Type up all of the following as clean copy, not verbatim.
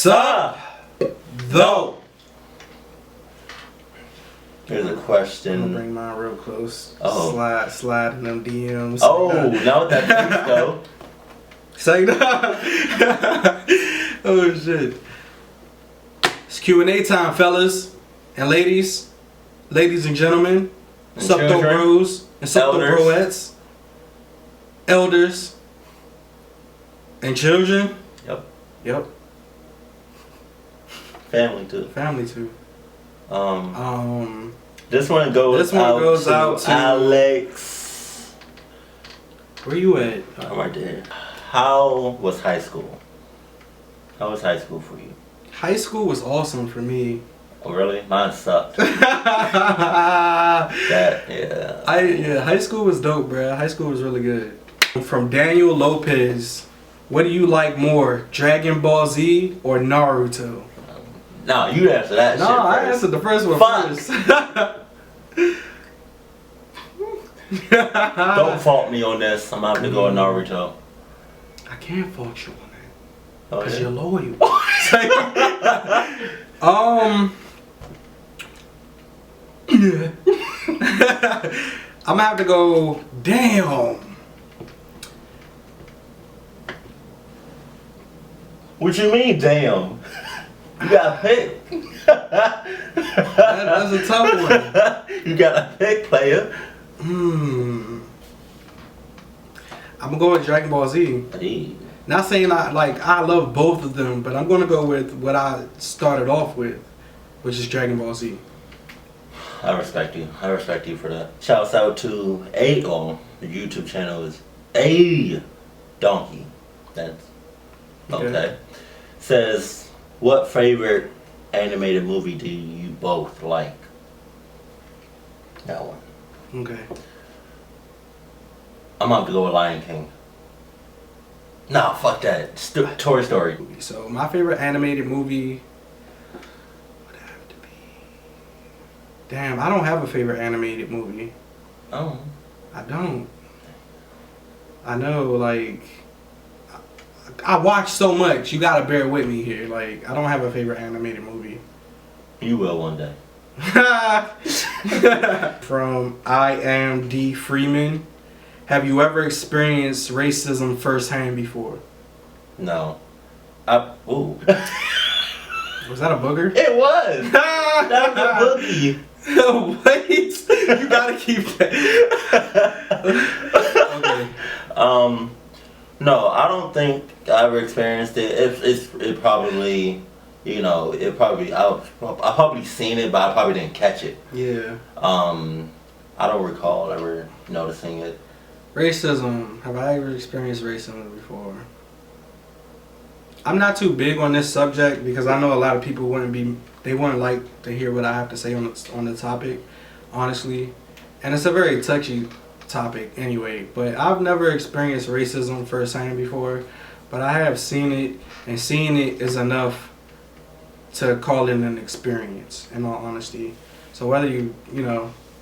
Sup Tho. Here's a question. I'm gonna bring mine real close. Oh. Slide in them DMs. Oh, now with that face though. Say no. Oh shit. It's Q&A time, fellas and ladies. Ladies and gentlemen. And Sup Tho children. bros and Sup Tho Elders. broettes. Elders. And children. Yep. Family too. Family too. This one goes out to Alex. Where you at? I'm right there. How was high school? How was high school for you? High school was awesome for me. Oh really? Mine sucked. Yeah, high school was dope, bruh. High school was really good. From Daniel Lopez, what do you like more, Dragon Ball Z or Naruto? No, you answer that shit No, I first. answered the first one first. Don't fault me on this. I'm out to go with Naruto. I can't fault you on that. Oh, Because yeah? you're loyal. I'm gonna have to go, damn. What you mean, damn? You gotta pick. That's a tough one. You gotta pick, player. I'm gonna go with Dragon Ball Z. Hey. Not saying I love both of them, but I'm gonna go with what I started off with, which is Dragon Ball Z. I respect you. I respect you for that. Shouts out to the YouTube channel is A Donkey. That's okay. Says, what favorite animated movie do you both like? That one. Okay. I'm about to go with Lion King. Nah, fuck that. Toy Story. So my favorite animated movie would have to be. Damn, I don't have a favorite animated movie. Oh. I don't. I know, like, I watch so much. You gotta bear with me here. Like, I don't have a favorite animated movie. You will one day. From I Am D Freeman. Have you ever experienced racism firsthand before? No. Ooh. Was that a booger? It was. That was a boogie. Wait, you gotta keep that. Okay. No, I don't think I ever experienced it. It probably, I probably seen it, but I probably didn't catch it. Yeah. I don't recall ever noticing it. Racism. Have I ever experienced racism before? I'm not too big on this subject because I know a lot of people wouldn't like to hear what I have to say on the topic, honestly. And it's a very touchy topic anyway, but I've never experienced racism firsthand before, but I have seen it, and seeing it is enough to call it an experience, in all honesty. So whether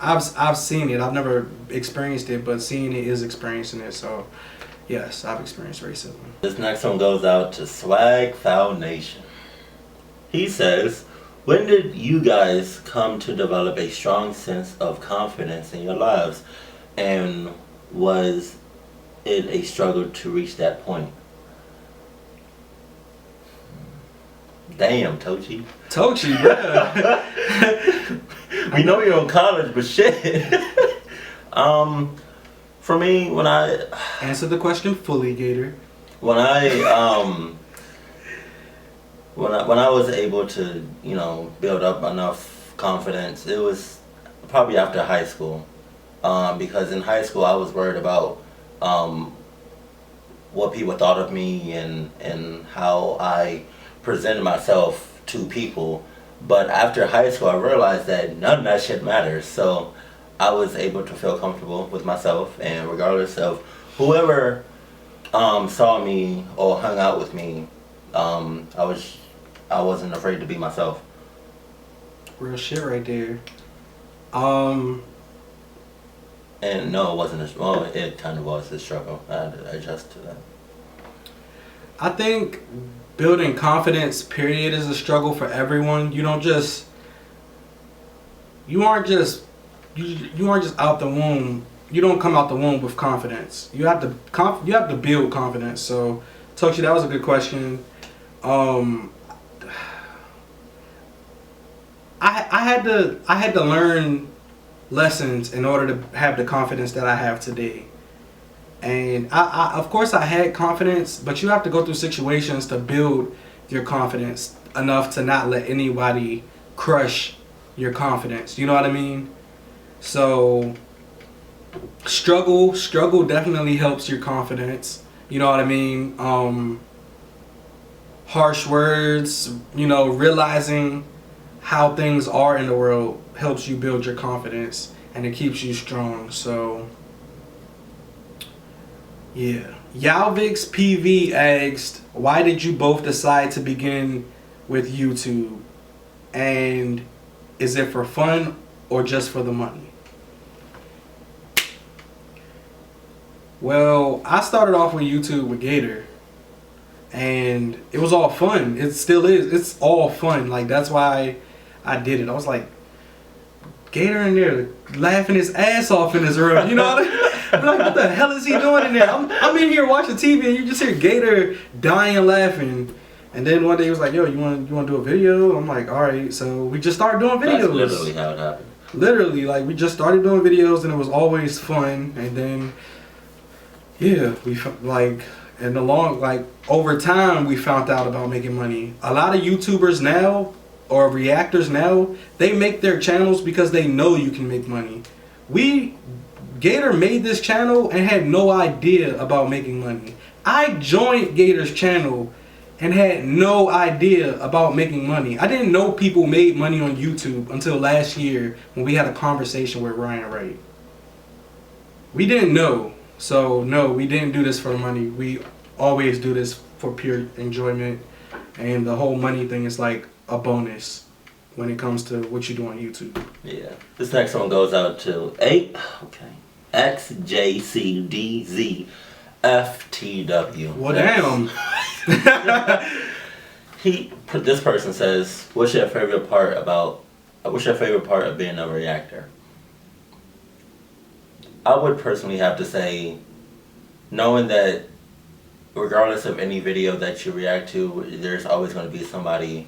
I've seen it, I've never experienced it, but seeing it is experiencing it. So yes, I've experienced racism. This next one goes out to Swag Foul Nation. He says, when did you guys come to develop a strong sense of confidence in your lives? And was it a struggle to reach that point? Damn, Tochi. Tochi, bro. We know you're in college, but shit. For me, when I answer the question fully, Gator. When I was able to, build up enough confidence, it was probably after high school. Because in high school I was worried about what people thought of me and how I presented myself to people. But after high school I realized that none of that shit matters. So I was able to feel comfortable with myself, and regardless of whoever saw me or hung out with me, I wasn't afraid to be myself. Real shit right there. And no, it wasn't it kind of was a struggle. I had to adjust to that. I think building confidence, period, is a struggle for everyone. You aren't just you aren't just out the womb. You don't come out the womb with confidence. You have to build confidence. So, Tochi, that was a good question. I had to learn lessons in order to have the confidence that I have today. And I of course I had confidence, but you have to go through situations to build your confidence enough to not let anybody crush your confidence. You know what I mean? So struggle definitely helps your confidence. You know what I mean? Harsh words, realizing how things are in the world helps you build your confidence and it keeps you strong. So yeah. Yalvix PV asked, why did you both decide to begin with YouTube? And is it for fun or just for the money? Well, I started off with YouTube with Gator. And it was all fun. It still is. It's all fun. Like, that's why I did it. I was like, Gator in there laughing his ass off in his room. You know what I mean? I'm like, what the hell is he doing in there? I'm in here watching TV and you just hear Gator dying laughing. And then one day he was like, yo, you want to do a video? I'm like, all right. So we just started doing videos. That's literally how it happened. Literally, like, we just started doing videos and it was always fun. And then, yeah, over time we found out about making money. A lot of YouTubers now, or reactors now, they make their channels because they know you can make money. Gator made this channel and had no idea about making money. I joined Gator's channel and had no idea about making money. I didn't know people made money on YouTube until last year when we had a conversation with Ryan Wright. We didn't know. So no, we didn't do this for the money. We always do this for pure enjoyment. And the whole money thing is like a bonus when it comes to what you do on YouTube. Yeah. This next one goes out to XJCDZFTW. Well, damn. This person says, what's your favorite part of being a reactor? I would personally have to say, knowing that regardless of any video that you react to, there's always going to be somebody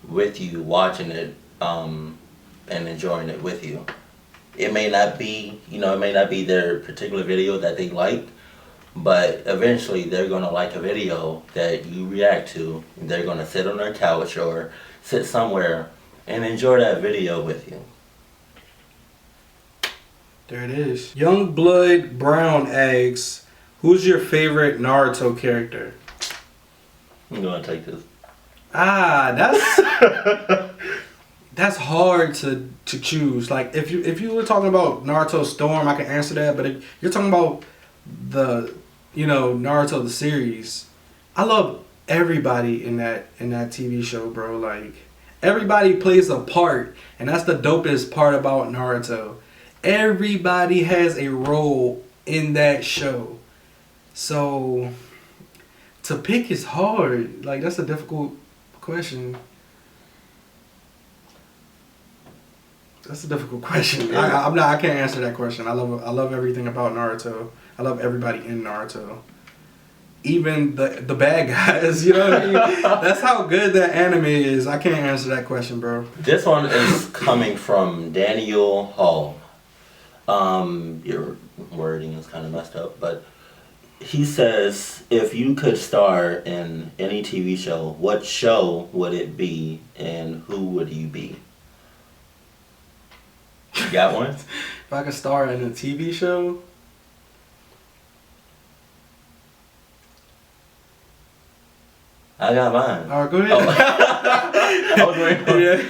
with you watching it and enjoying it with you. It may not be, their particular video that they like, but eventually they're going to like a video that you react to. They're going to sit on their couch or sit somewhere and enjoy that video with you. There it is. Youngblood Brown asks, who's your favorite Naruto character? I'm going to take this. That's hard to choose. Like, if you were talking about Naruto Storm, I can answer that. But if you're talking about the Naruto the series, I love everybody in that TV show, bro. Like, everybody plays a part, and that's the dopest part about Naruto. Everybody has a role in that show. So to pick is hard. Like, that's a difficult question. That's a difficult question. I can't answer that question. I love everything about Naruto. I love everybody in Naruto. Even the bad guys, you know what I mean? That's how good that anime is. I can't answer that question, bro. This one is coming from Daniel Hall. Your wording is kind of messed up, but he says, if you could star in any TV show, what show would it be and who would you be? You got one? If I could star in a TV show? I got mine. Alright, go ahead. I was waiting for yeah.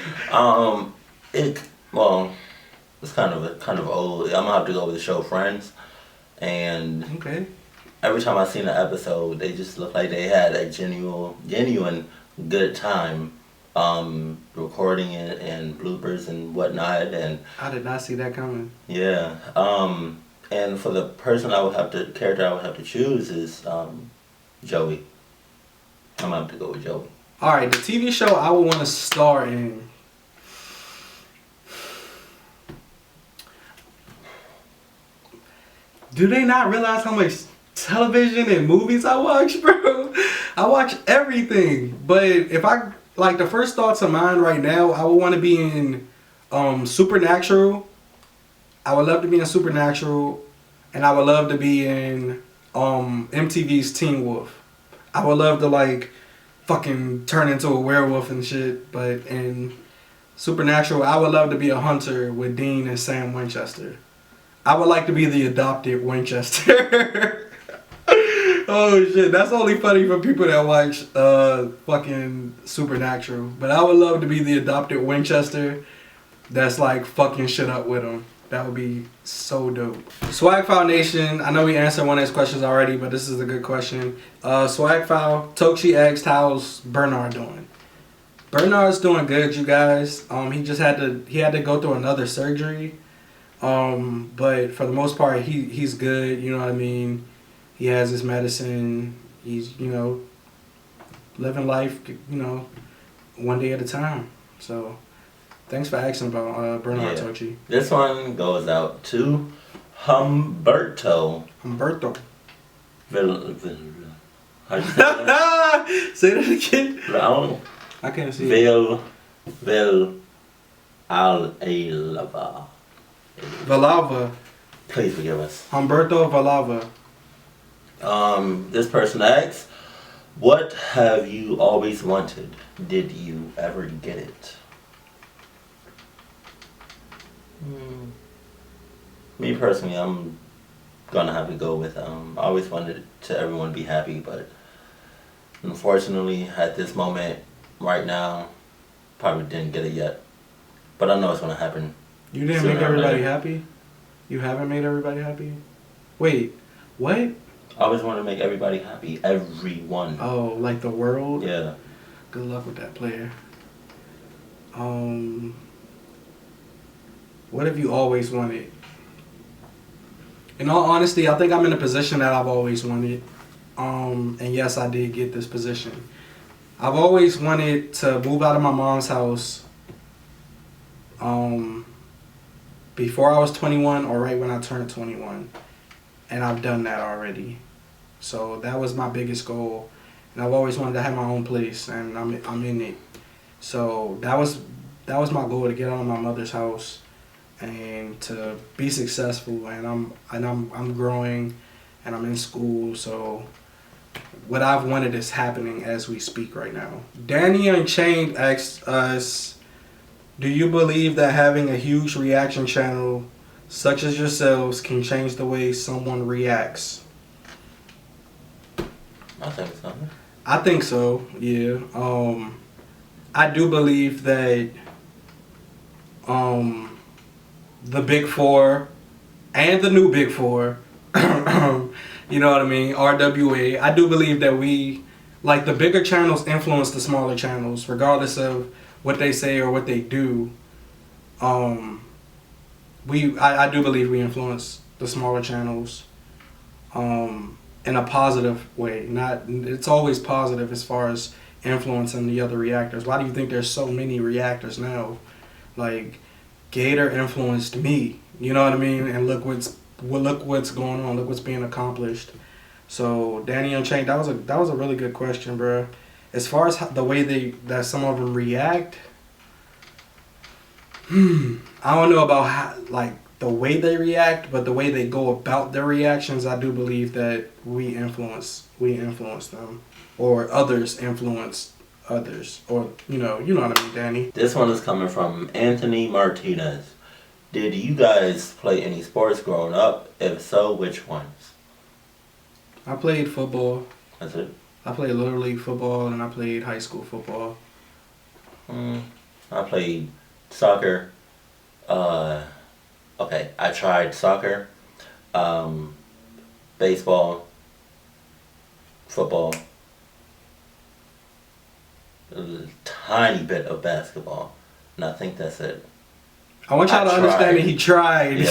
It's kind of old. I'm gonna have to go with the show Friends, and okay. Every time I seen an episode, they just looked like they had a genuine good time recording it and bloopers and whatnot. And I did not see that coming. Yeah. And for the character I would have to choose is Joey. I'm gonna have to go with Joey. All right, the TV show I would want to star in. Do they not realize how much television and movies I watch, bro? I watch everything. But if I, like, the first thoughts of mine right now, I would want to be in Supernatural. I would love to be in Supernatural. And I would love to be in MTV's Teen Wolf. I would love to, like, fucking turn into a werewolf and shit. But in Supernatural, I would love to be a hunter with Dean and Sam Winchester. I would like to be the adopted Winchester. Oh shit, that's only funny for people that watch fucking Supernatural. But I would love to be the adopted Winchester that's like fucking shit up with him. That would be so dope. Swag Foundation, I know we answered one of his questions already, but this is a good question. Swag Foul, Tochi asked, how's Bernard doing? Bernard's doing good, you guys. He had to go through another surgery. But for the most part, he's good. You know what I mean? He has his medicine. He's, living life, one day at a time. So, thanks for asking about Bernard Tochi. This one goes out to Humberto. Humberto. How'd you say that? Say that again. I can't see it. Alava. Valava. Please forgive us. Humberto Valava. This person asks, what have you always wanted? Did you ever get it? Me personally, I'm gonna have to go with I always wanted everyone to be happy, but unfortunately at this moment right now probably didn't get it yet. But I know it's gonna happen. You didn't make everybody happy? You haven't made everybody happy? Wait, what? I always want to make everybody happy. Everyone. Oh, like the world? Yeah. Good luck with that, player. What have you always wanted? In all honesty, I think I'm in a position that I've always wanted. And yes, I did get this position. I've always wanted to move out of my mom's house before I was 21 or right when I turned 21. And I've done that already. So that was my biggest goal. And I've always wanted to have my own place, and I'm in it. So that was my goal, to get out of my mother's house and to be successful. And I'm growing, and I'm in school. So what I've wanted is happening as we speak right now. Danny Unchained asks us, do you believe that having a huge reaction channel such as yourselves can change the way someone reacts? I think so. I think so, yeah. I do believe that the Big Four and the new Big Four, you know what I mean, RWA, I do believe that the bigger channels influence the smaller channels, regardless of what they say or what they do. I do believe we influence the smaller channels in a positive way. It's always positive as far as influencing the other reactors. Why do you think there's so many reactors now? Like, Gator influenced me, you know what I mean? And look what's going on. Look what's being accomplished. So Danny Unchained, that was a really good question, bro. As far as the way that some of them react, I don't know about how, like, the way they react, but the way they go about their reactions, I do believe that we influence them, or others influence others, or you know what I mean, Danny. This one is coming from Anthony Martinez. Did you guys play any sports growing up? If so, which ones? I played football. That's it? I played Little League football, and I played high school football. I played soccer. Okay, I tried soccer, baseball, football, a tiny bit of basketball, and I think that's it. I want y'all to understand that he tried. Yeah,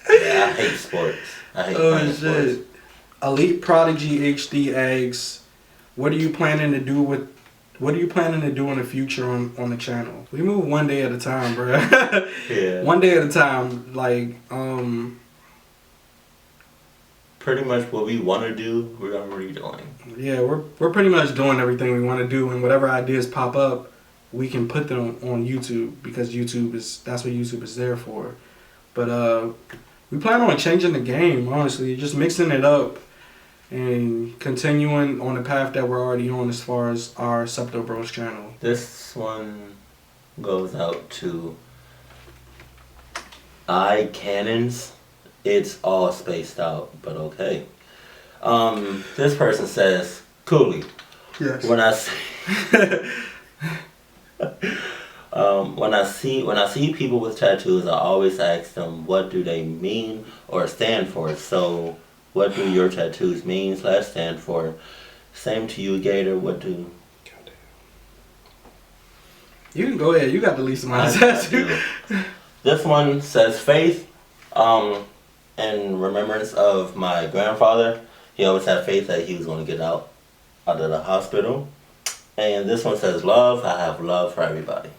I hate sports. I hate playing sports. Elite Prodigy HD eggs. what are you planning to do in the future on the channel? We move one day at a time, bro. Yeah. One day at a time. Like, pretty much what we want to do, we're already doing. yeah, we're pretty much doing everything we want to do, and whatever ideas pop up, we can put them on YouTube because that's what YouTube is there for. But we plan on changing the game, honestly, just mixing it up and continuing on the path that we're already on as far as our Sup Tho Bros channel. This one goes out to eye cannons. It's all spaced out, but okay. This person says, "KOOLLEE." Yes. When I see people with tattoos, I always ask them what do they mean or stand for. So, what do your tattoos mean / stand for? Same to you, Gator. What do? You can go ahead. You got the least amount of tattoo. This one says faith. In remembrance of my grandfather, he always had faith that he was going to get out of the hospital. And this one says love. I have love for everybody.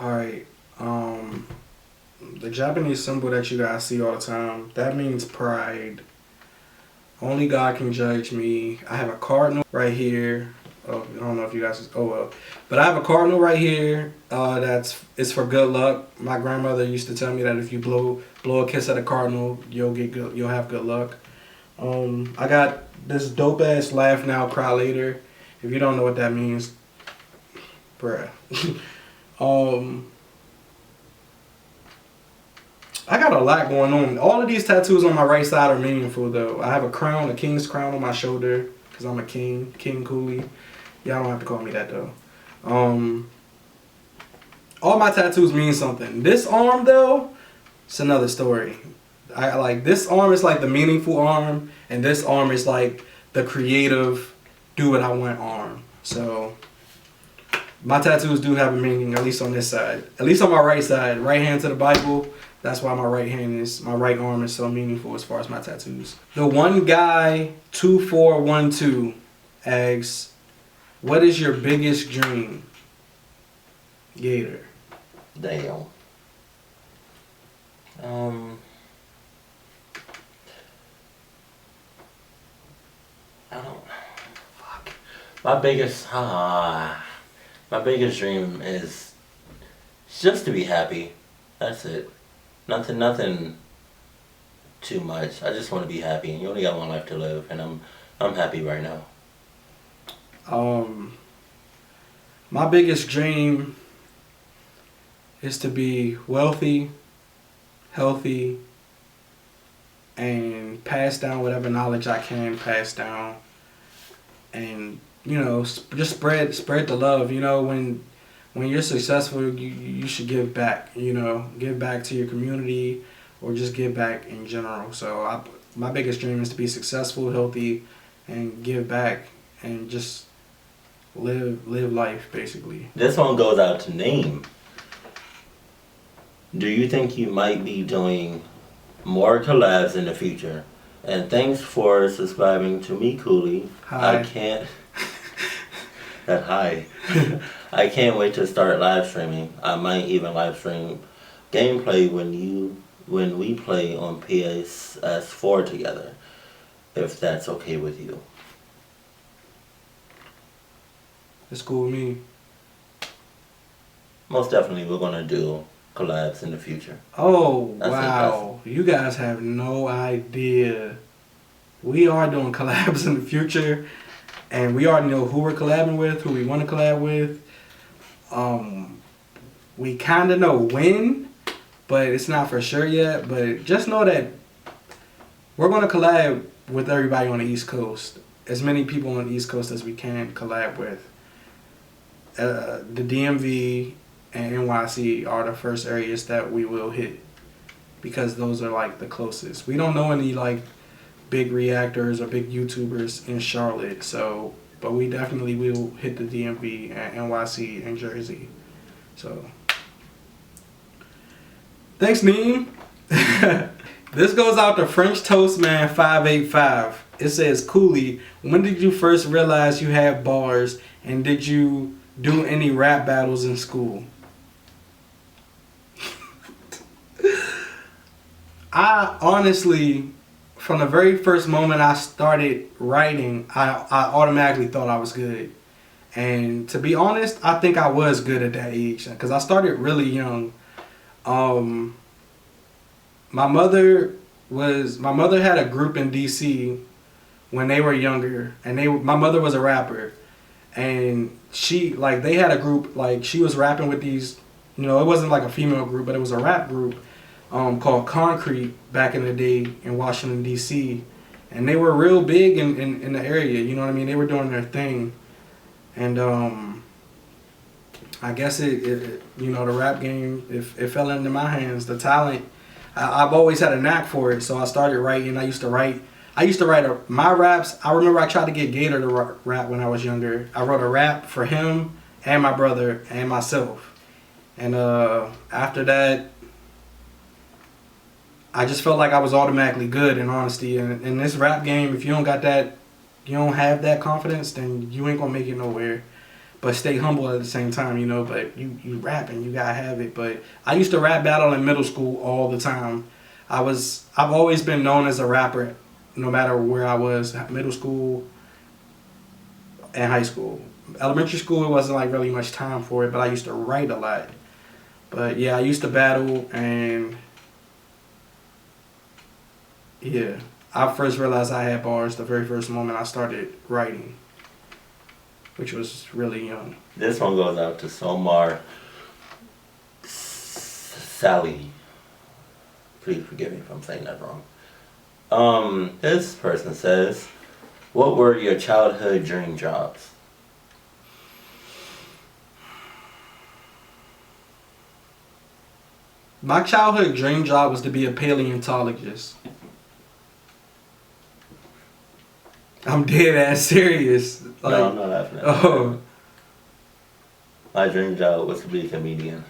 Alright, the Japanese symbol that you guys see all the time, that means pride. Only God can judge me. I have a cardinal right here. Oh, I don't know if you guys, oh well. But I have a cardinal right here, it's for good luck. My grandmother used to tell me that if you blow a kiss at a cardinal, you'll have good luck. I got this dope ass laugh now, cry later. If you don't know what that means, bruh. I got a lot going on. All of these tattoos on my right side are meaningful though. I have a crown, a king's crown on my shoulder, because I'm a king, King KOOLLEE. Y'all don't have to call me that though. All my tattoos mean something. This arm though, it's another story. I like this arm is like the meaningful arm, and this arm is like the creative, do what I want arm. So my tattoos do have a meaning, at least on this side. At least on my right side. Right hand to the Bible. That's why my right arm is so meaningful as far as my tattoos. The one guy 2412 asks, what is your biggest dream? Gator. Damn. I don't. Fuck. My biggest dream is just to be happy. That's it. Nothing too much. I just want to be happy. You only got one life to live, and I'm happy right now. My biggest dream is to be wealthy, healthy, and pass down whatever knowledge I can pass down, and just spread the love. When you're successful, you should give back. Give back to your community, or just give back in general. So my biggest dream is to be successful, healthy, and give back, and just live life basically. This one goes out to Name. Do you think you might be doing more collabs in the future? And thanks for subscribing to me, KOOLLEE. Hi. I can't. That hi. I can't wait to start live streaming. I might even live stream gameplay when we play on PS4 together, if that's okay with you. It's cool with me. Most definitely, we're gonna do collabs in the future. Oh, That's wow. You guys have no idea. We are doing collabs in the future, and we already know who we're collabing with, who we want to collab with. We kind of know when, but it's not for sure yet. But just know that we're going to collab with everybody on the East Coast. As many people on the East Coast as we can collab with. The DMV and NYC are the first areas that we will hit, because those are like the closest. We don't know any like big reactors or big YouTubers in Charlotte, but we definitely will hit the DMV and NYC and Jersey. So thanks, Neem. This goes out to French Toast Man 585. It says, "KOOLLEE, when did you first realize you had bars, and did you do any rap battles in school?" I honestly, from the very first moment I started writing, I automatically thought I was good. And to be honest, I think I was good at that age because I started really young. Um, my mother had a group in DC when they were younger, and my mother was a rapper, and they had a group, like she was rapping with these, it wasn't like a female group, but it was a rap group called Concrete back in the day in Washington DC, and they were real big in the area. You know what I mean? They were doing their thing, and I guess the rap game, it fell into my hands. The talent, I've always had a knack for it, so I started writing. I used to write my raps. I remember I tried to get Gator to rap when I was younger. I wrote a rap for him and my brother and myself. And after that, I just felt like I was automatically good, in honesty. And in this rap game, if you don't have that confidence, then you ain't gonna make it nowhere. But stay humble at the same time, but you rap and you gotta have it. But I used to rap battle in middle school all the time. I've always been known as a rapper, no matter where I was, middle school and high school. Elementary school, it wasn't like really much time for it, but I used to write a lot. But yeah, I used to battle, and yeah, I first realized I had bars the very first moment I started writing, which was really young. This one goes out to Somar Sally. Please forgive me if I'm saying that wrong. This person says, what were your childhood dream jobs? My childhood dream job was to be a paleontologist. I'm dead ass serious. Like, No, I'm not laughing at that. Oh. My dream job was to be a comedian.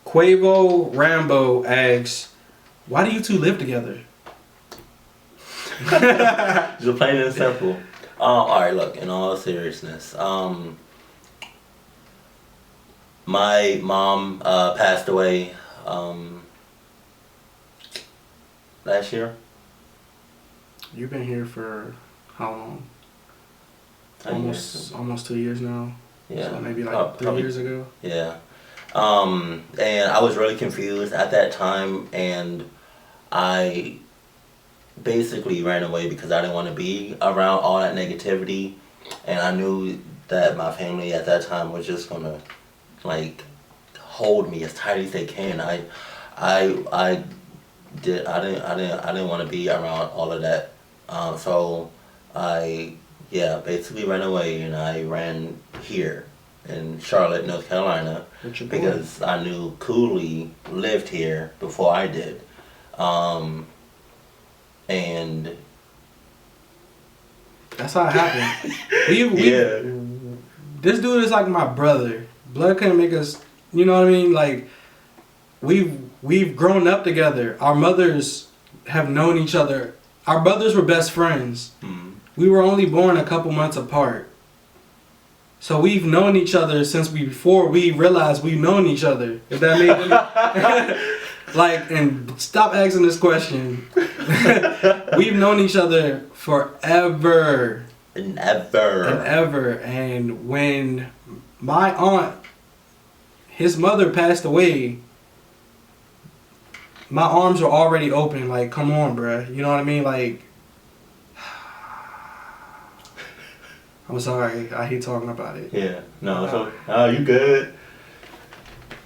Quavo Rambo asks, why do you two live together? Just plain and simple. Alright, look, in all seriousness, my mom passed away last year. You've been here for how long? 10 years. Almost 2 years now. Yeah. So maybe like 3 years ago. Yeah. And I was really confused at that time, and I basically ran away because I didn't want to be around all that negativity, and I knew that my family at that time was just gonna like hold me as tight as they can. I didn't want to be around all of that. So I basically ran away, and I ran here in Charlotte, North Carolina, because I knew KOOLLEE lived here before I did. And that's how it happened. This dude is like my brother. Blood couldn't make us, you know what I mean? Like, we've grown up together. Our mothers have known each other. Our brothers were best friends. Mm-hmm. We were only born a couple months apart. So we've known each other since before we realized we've known each other. If that made any like, and stop asking this question. We've known each other forever. And ever. And when my aunt, his mother passed away, my arms were already open. Like, come on, bruh. You know what I mean? Like, I'm sorry. I hate talking about it. Yeah. No, you good.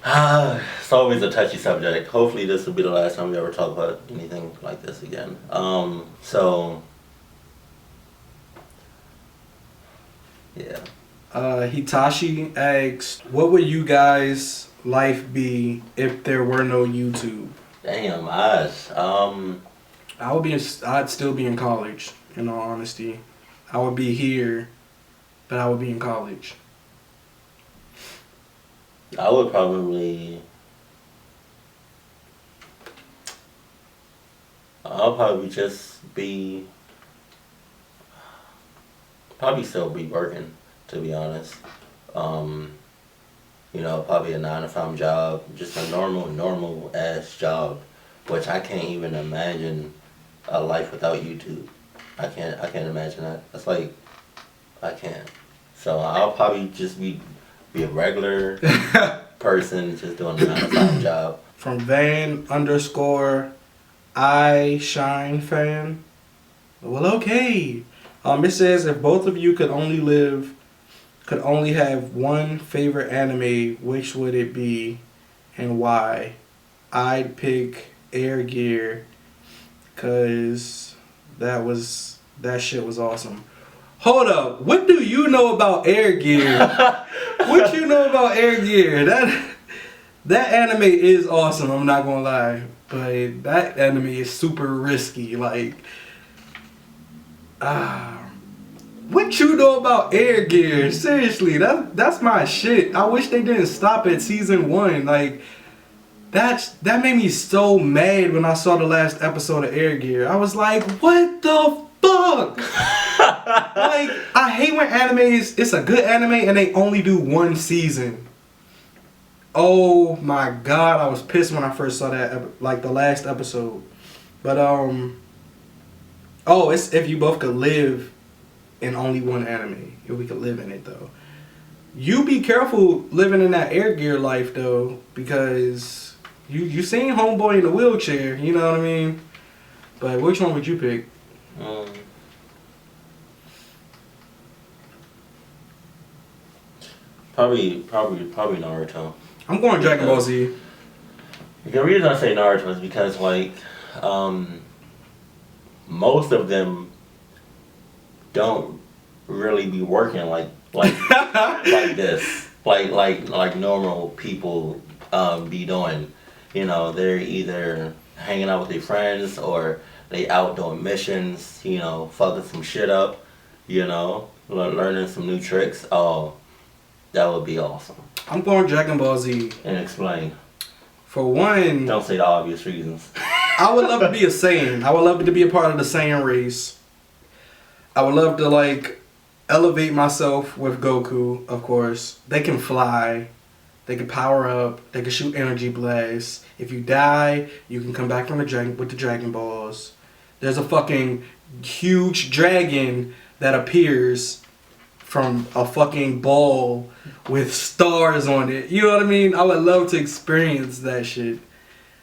It's always a touchy subject. Hopefully this will be the last time we ever talk about anything like this again. So yeah. Hitachi asks, what would you guys' life be if there were no YouTube? Damn, Ash. I'd still be in college, in all honesty. I would be here, but I would be in college. I would probably I'll probably still be working, to be honest. Probably a 9 to 5 job, just a normal ass job, which I can't even imagine a life without YouTube. I can't imagine that. That's like, I can't. So I'll probably just be a regular person, just doing a 9 to 5 job. From Van_I_Shine_fan. Well, okay. It says if both of you could only have one favorite anime, which would it be and why? I'd pick Air Gear, cause that shit was awesome. Hold up, what do you know about Air Gear? What you know about Air Gear? That anime is awesome, I'm not gonna lie. But that anime is super risky, like what you know about Air Gear? Seriously, that's my shit. I wish they didn't stop at season 1. Like that made me so mad when I saw the last episode of Air Gear. I was like, what the fuck? Like, I hate when it's a good anime and they only do 1 season. Oh my god, I was pissed when I first saw that, like the last episode. But it's if you both could live in only one anime. If we could live in it though. You be careful living in that Air Gear life though, because you seen homeboy in the wheelchair, you know what I mean? But which one would you pick? Probably Naruto. I'm going Dragon Ball Z. The reason I say Naruto is because most of them don't really be working like this, like normal people be doing. They're either hanging out with their friends or they out doing missions. Fucking some shit up. Learning some new tricks. Oh, that would be awesome. I'm going Dragon Ball Z. And explain. For one, don't say the obvious reasons. I would love to be a Saiyan. I would love to be a part of the Saiyan race. I would love to elevate myself with Goku, of course. They can fly. They can power up. They can shoot energy blasts. If you die, you can come back from with the Dragon Balls. There's a fucking huge dragon that appears from a fucking ball with stars on it. You know what I mean? I would love to experience that shit.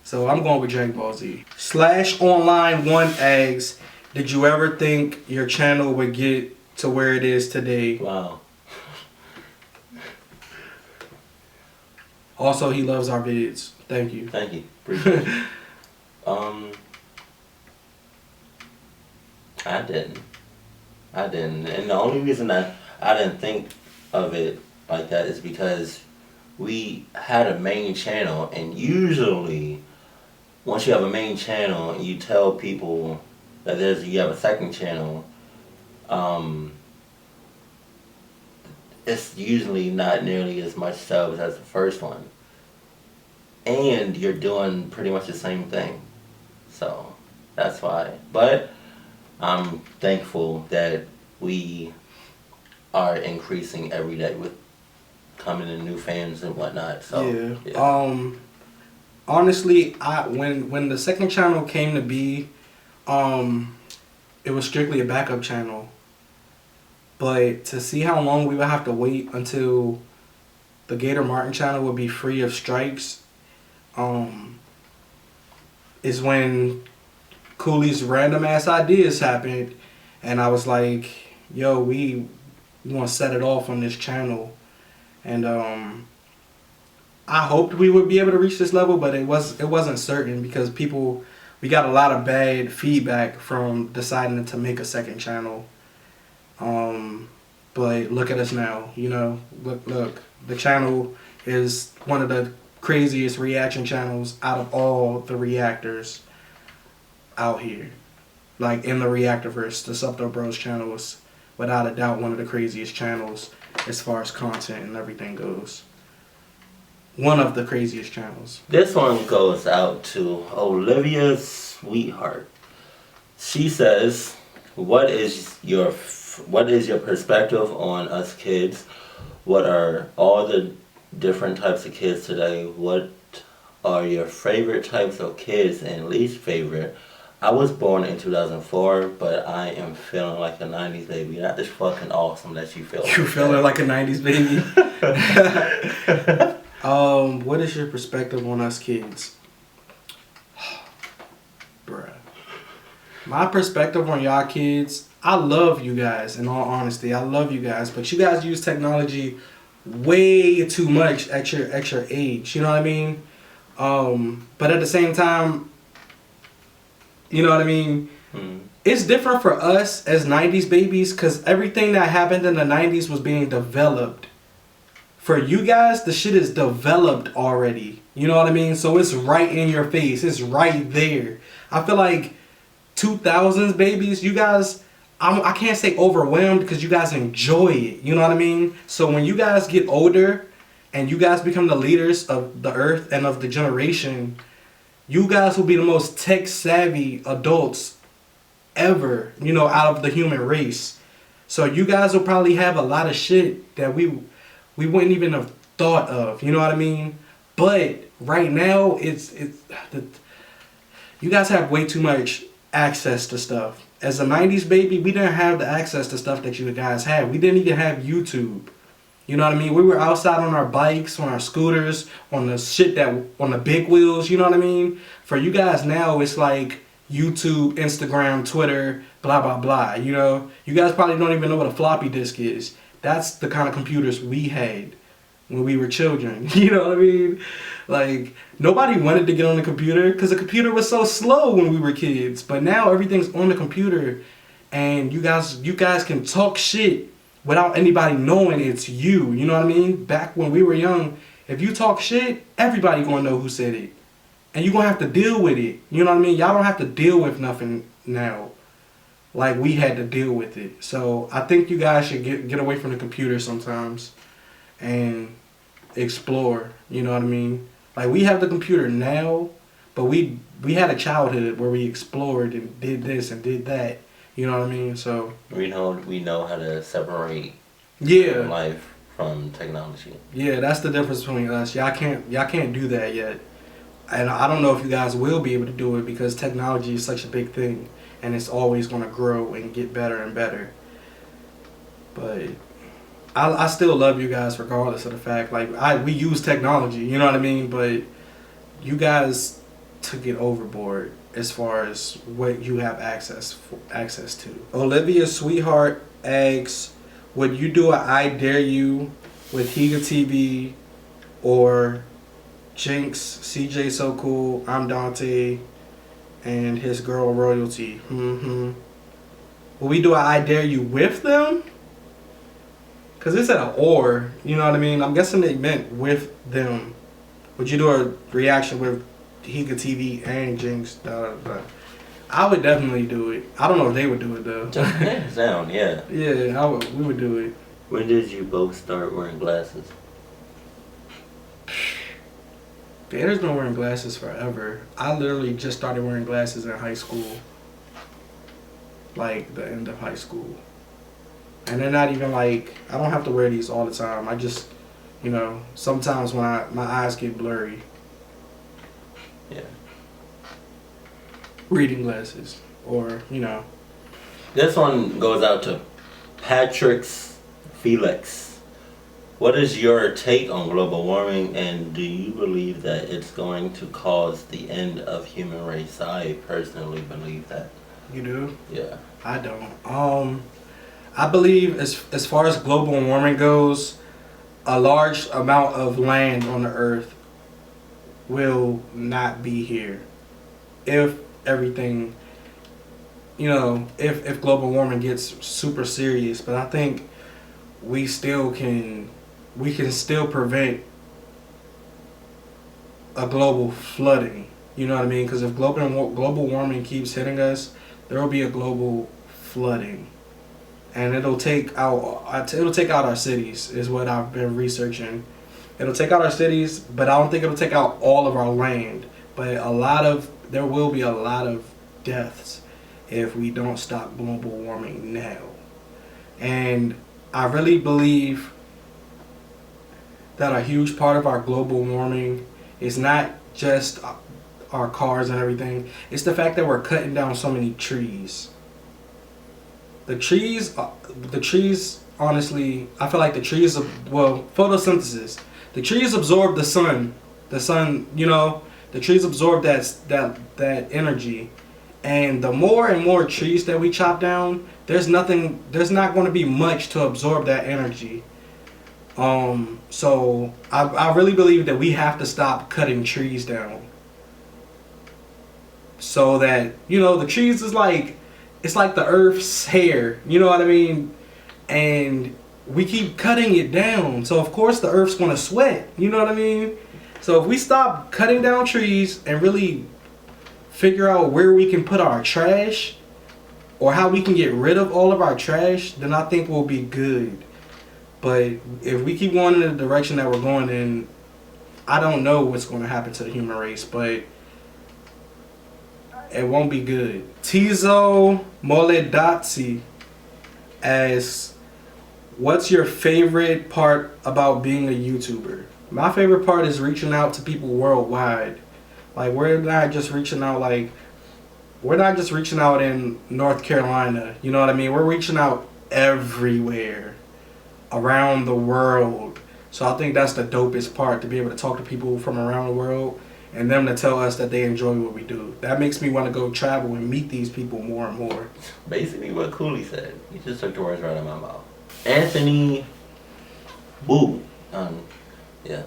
So I'm going with Dragon Ball Z. /online1 asks, did you ever think your channel would get to where it is today? Wow. Also, he loves our vids. Thank you. Thank you. Appreciate it. I didn't. And the only reason that I didn't think of it like that is because we had a main channel, and usually once you have a main channel and you tell people that you have a second channel, it's usually not nearly as much subs as the first one. And you're doing pretty much the same thing. So that's why. But I'm thankful that we are increasing every day with coming in new fans and whatnot. So yeah. Honestly, when the second channel came to be, it was strictly a backup channel. But to see how long we would have to wait until the Gator Martin channel would be free of strikes, is when KOOLLEE's random ass ideas happened, and I was like, yo, we want to set it off on this channel. And I hoped we would be able to reach this level, but it wasn't certain because we got a lot of bad feedback from deciding to make a second channel. But look at us now, look, the channel is one of the craziest reaction channels out of all the reactors out here. Like in the Reactorverse, the Sup Tho Bros channel is without a doubt one of the craziest channels as far as content and everything goes. One of the craziest channels. This one goes out to Olivia's sweetheart. She says, what is your perspective on us kids? What are all the different types of kids today? What are your favorite types of kids and least favorite? I was born in 2004, but I am feeling like a 90s baby. That is fucking awesome that you feel. You feeling like a 90s baby? What is your perspective on us kids? Bruh. My perspective on y'all kids, I love you guys, in all honesty. I love you guys, but you guys use technology way too much at your age. You know what I mean? But at the same time, you know what I mean? It's different for us as 90s babies because everything that happened in the 90s was being developed. For you guys, the shit is developed already. You know what I mean? So it's right in your face. It's right there. I feel like 2000s babies, you guys, I can't say overwhelmed because you guys enjoy it. You know what I mean? So when you guys get older and you guys become the leaders of the earth and of the generation, you guys will be the most tech savvy adults ever, you know, out of the human race. So you guys will probably have a lot of shit that we wouldn't even have thought of, you know what I mean? But right now, you guys have way too much access to stuff. As a 90s baby, we didn't have the access to stuff that you guys had. We didn't even have YouTube. You know what I mean? We were outside on our bikes, on our scooters, on the shit on the big wheels, you know what I mean? For you guys now, it's like YouTube, Instagram, Twitter, blah, blah, blah, you know? You guys probably don't even know what a floppy disk is. That's the kind of computers we had when we were children, you know what I mean? Like, nobody wanted to get on the computer because the computer was so slow when we were kids. But now everything's on the computer and you guys can talk shit without anybody knowing it's you. You know what I mean? Back when we were young, if you talk shit, everybody gonna know who said it. And you gonna have to deal with it. You know what I mean? Y'all don't have to deal with nothing now like we had to deal with it. So I think you guys should get away from the computer sometimes and explore. You know what I mean? Like, we have the computer now, but we had a childhood where we explored and did this and did that. You know what I mean? So we know how to separate life from technology. Yeah, that's the difference between us. Y'all can't do that yet. And I don't know if you guys will be able to do it because technology is such a big thing and it's always going to grow and get better and better. But I still love you guys regardless of the fact, like, we use technology, you know what I mean? But you guys took it overboard as far as what you have access to. Olivia Sweetheart asks, would you do a I Dare You with Higa TV or Jinx, CJ So Cool, I'm Dante, and his girl Royalty? Will we do a I Dare You with them? Because it said an or, you know what I mean? I'm guessing they meant with them. Would you do a reaction with Higa TV and Jinx? I would definitely do it. I don't know if they would do it though. Hands down, yeah. Yeah, we would do it. When did you both start wearing glasses? Banner's been wearing glasses forever. I literally just started wearing glasses in high school. Like, the end of high school. And they're not even like, I don't have to wear these all the time. I just, you know, sometimes when my eyes get blurry. Yeah. Reading glasses. Or, you know. This one goes out to Patrick's Felix. What is your take on global warming, and do you believe that it's going to cause the end of human race? I personally believe that. You do? Yeah. I don't. I believe as far as global warming goes, a large amount of land on the earth will not be here if everything, you know, if global warming gets super serious. But I think we can still prevent a global flooding. You know what I mean? Because if global warming keeps hitting us, there will be a global flooding. And it'll take out our cities, is what I've been researching. It'll take out our cities, but I don't think it'll take out all of our land. But there will be a lot of deaths if we don't stop global warming now. And I really believe that a huge part of our global warming is not just our cars and everything. It's the fact that we're cutting down so many trees. The trees, honestly, I feel like the trees, photosynthesis. The trees absorb the sun. The sun, the trees absorb that energy. And the more and more trees that we chop down, there's not going to be much to absorb that energy. So I really believe that we have to stop cutting trees down. So that, the trees is like, it's like the earth's hair, you know what I mean? And we keep cutting it down. So of course the earth's gonna sweat, you know what I mean? So if we stop cutting down trees and really figure out where we can put our trash or how we can get rid of all of our trash, then I think we'll be good. But if we keep going in the direction that we're going in, I don't know what's going to happen to the human race, but it won't be good. Tizo Moledazzi asks, what's your favorite part about being a YouTuber? My favorite part is reaching out to people worldwide. Like, we're not just reaching out in North Carolina, you know what I mean? We're reaching out everywhere around the world. So I think that's the dopest part, to be able to talk to people from around the world and them to tell us that they enjoy what we do. That makes me want to go travel and meet these people more and more. Basically what KOOLLEE said. You just took the words right out of my mouth. Anthony Wu. Yeah.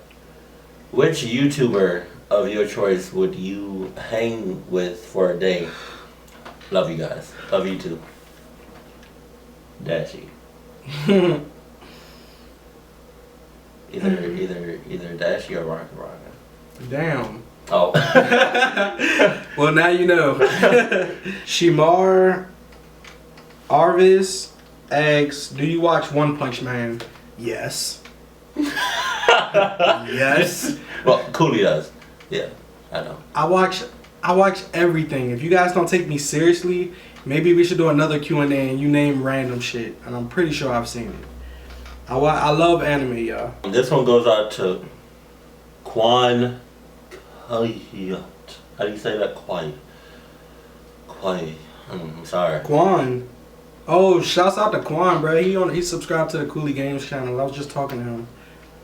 Which YouTuber of your choice would you hang with for a day? Love you guys. Love you too. Dashy. Either Dashy or Rocket. Damn. Oh. Well, now you know. Shimar Arvis asks, do you watch One Punch Man? Yes. Yes. Well, KOOLLEE does. Yeah, I know. I watch everything. If you guys don't take me seriously, maybe we should do another Q&A and you name random shit. And I'm pretty sure I've seen it. I love anime, y'all. This one goes out to Quan Kayat. How do you say that? Kwai. I'm sorry. Quan. Oh, shouts out to Quan, bro. He subscribed to the KOOLLEE Games channel. I was just talking to him.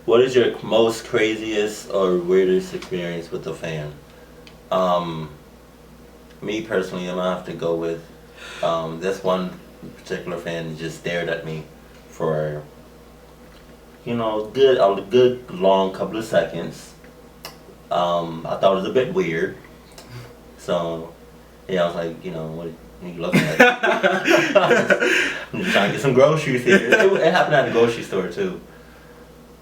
What is your most craziest or weirdest experience with a fan? Me personally, I'm gonna have to go with this one particular fan just stared at me for a good long couple of seconds. I thought it was a bit weird. So yeah, I was like, what are you looking at? I'm just trying to get some groceries here. It happened at a grocery store too.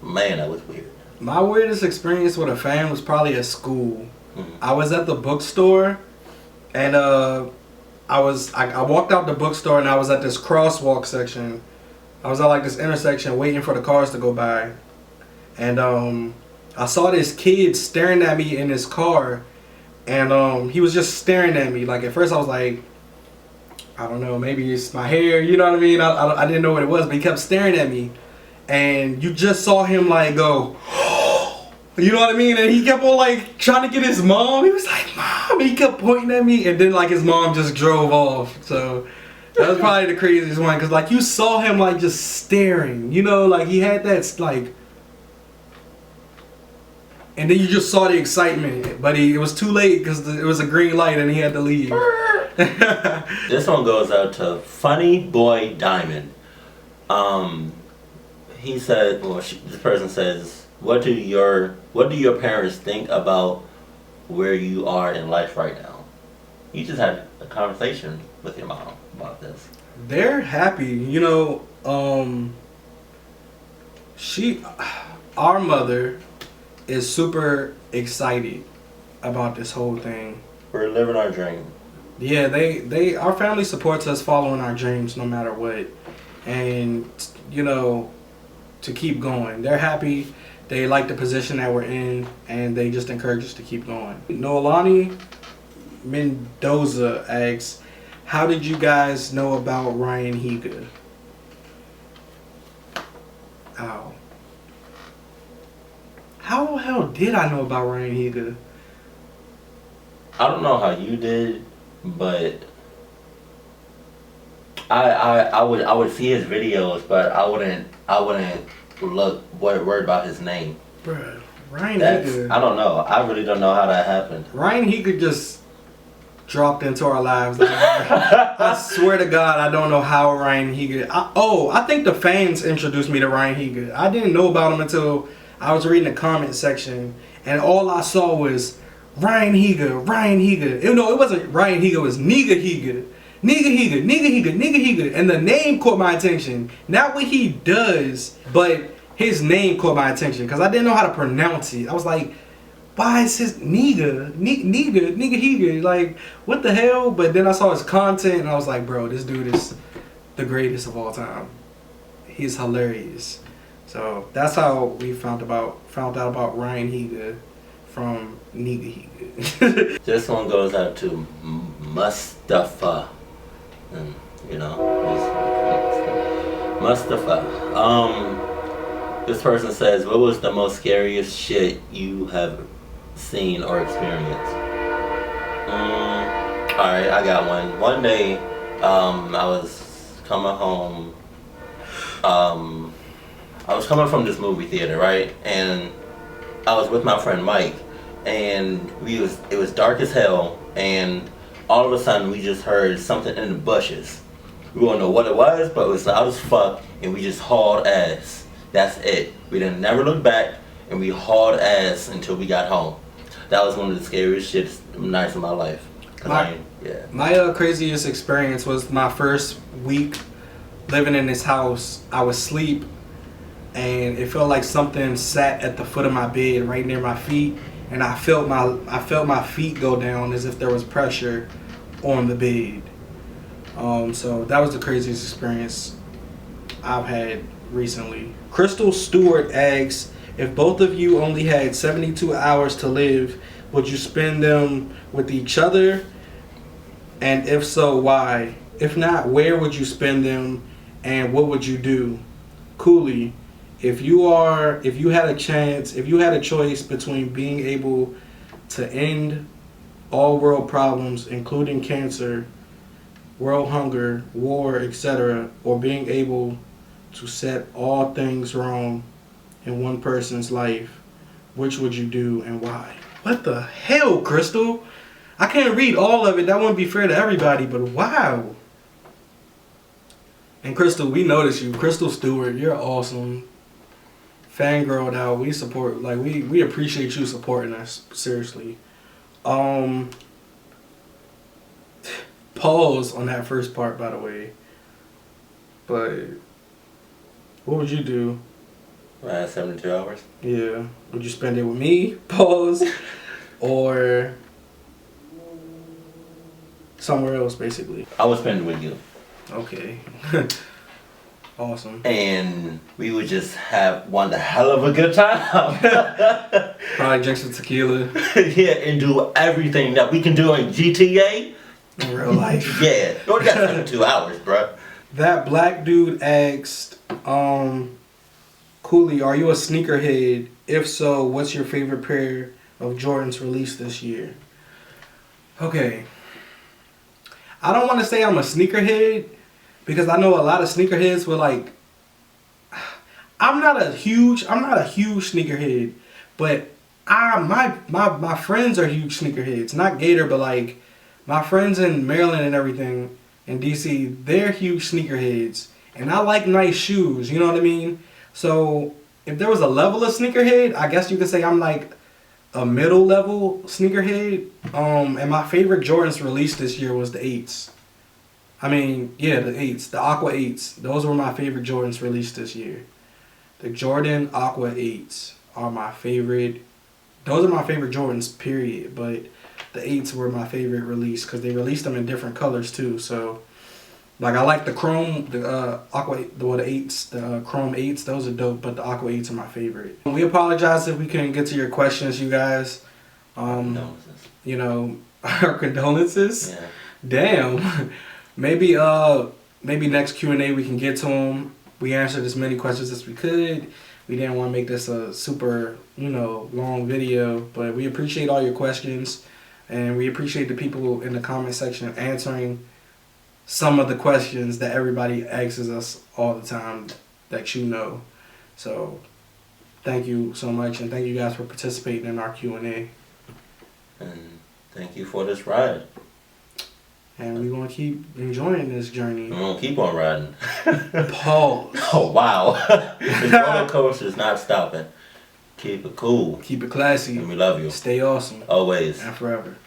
Man, that was weird. My weirdest experience with a fan was probably at school. Mm-hmm. I was at the bookstore, and I walked out the bookstore, and I was at this crosswalk section. I was at like this intersection waiting for the cars to go by, and I saw this kid staring at me in his car, and he was just staring at me. Like, at first I was like, I don't know, maybe it's my hair, you know what I mean? I didn't know what it was, but he kept staring at me. And you just saw him like go, you know what I mean? And he kept on like trying to get his mom. He was like, Mom, and he kept pointing at me. And then like his mom just drove off. So that was probably the craziest one. Cause like you saw him like just staring, like he had that like, and then you just saw the excitement. But it was too late because it was a green light and he had to leave. This one goes out to Funny Boy Diamond. He said, this person says, what do your parents think about where you are in life right now? You just had a conversation with your mom about this. They're happy, our mother is super excited about this whole thing. We're living our dream. Yeah, our family supports us following our dreams no matter what. And, to keep going. They're happy. They like the position that we're in, and they just encourage us to keep going. Noelani Mendoza asks, How did you guys know about Ryan Higa? Ow. How the hell did I know about Ryan Higa? I don't know how you did, but I would see his videos, but I wouldn't look worried about his name. Bruh, Ryan That's, Higa. I don't know. I really don't know how that happened. Ryan Higa just dropped into our lives. Like, I swear to God, I don't know how Ryan Higa. I think the fans introduced me to Ryan Higa. I didn't know about him until I was reading the comment section, and all I saw was Ryan Higa, Ryan Higa. No, it wasn't Ryan Higa. It was Nigga Higa. Nigga Higa, Nigga Higa, Nigga Higa. And the name caught my attention. Not what he does, but his name caught my attention because I didn't know how to pronounce it. I was like, why is his Nigga Higa? Like, what the hell? But then I saw his content and I was like, bro, this dude is the greatest of all time. He's hilarious. So that's how we found out about Ryan Higa from Nigga Higa. This one goes out to Mustafa. And, you know, Mustafa. This person says, what was the most scariest shit you have seen or experienced? Alright, I got one. One day, I was coming home. I was coming from this movie theater, right? And I was with my friend Mike, and it was dark as hell, and all of a sudden we just heard something in the bushes. We don't know what it was, but it was loud as fuck, and we just hauled ass. That's it. We didn't never look back, and we hauled ass until we got home. That was one of the scariest nights of my life. My craziest experience was my first week living in this house. I was asleep, and it felt like something sat at the foot of my bed, right near my feet, and I felt my feet go down as if there was pressure on the bed. So that was the craziest experience I've had recently. Crystal Stewart asks, if both of you only had 72 hours to live, would you spend them with each other? And if so, why? If not, where would you spend them, and what would you do? KOOLLEE, if you had a choice between being able to end all world problems, including cancer, world hunger, war, etc., or being able to set all things wrong in one person's life, which would you do and why? What the hell, Crystal? I can't read all of it. That wouldn't be fair to everybody, but wow. And Crystal, we notice you. Crystal Stewart, you're awesome. Fangirled out. We support, like, we appreciate you supporting us, seriously. Pause on that first part, by the way. But what would you do? 72 hours? Yeah. Would you spend it with me? Pause. Or somewhere else, basically. I would spend it with you. Okay. Awesome. And we would just have one hell of a good time. Probably drink some tequila. Yeah, and do everything that we can do in GTA. In real life. Yeah. You only got 72 hours, bro. That black dude asked, KOOLLEE, are you a sneakerhead? If so, what's your favorite pair of Jordans released this year? Okay. I don't want to say I'm a sneakerhead because I know a lot of sneakerheads were like, I'm not a huge sneakerhead, but my friends are huge sneakerheads. Not Gator, but like my friends in Maryland and everything in DC, they're huge sneakerheads. And I like nice shoes, you know what I mean? So if there was a level of sneakerhead, I guess you could say I'm like a middle level sneakerhead. And my favorite Jordans released this year was the 8s. I mean, yeah, the 8s, the Aqua 8s. Those were my favorite Jordans released this year. The Jordan Aqua 8s are my favorite. Those are my favorite Jordans, period. But the 8s were my favorite release because they released them in different colors too. So, like, I like the chrome, the Aqua, the 8s, the chrome 8s. Those are dope, but the Aqua 8s are my favorite. We apologize if we couldn't get to your questions, you guys. Condolences. You know, our condolences. Yeah. Damn. maybe next Q&A we can get to them. We answered as many questions as we could. We didn't want to make this a super, long video, but we appreciate all your questions, and we appreciate the people in the comment section answering some of the questions that everybody asks us all the time that So, thank you so much, and thank you guys for participating in our Q&A. And thank you for this ride. And we're going to keep enjoying this journey. We're going to keep on riding. Pause. Oh, wow. This roller coaster is not stopping. Keep it cool. Keep it classy. And we love you. Stay awesome. Always. And forever.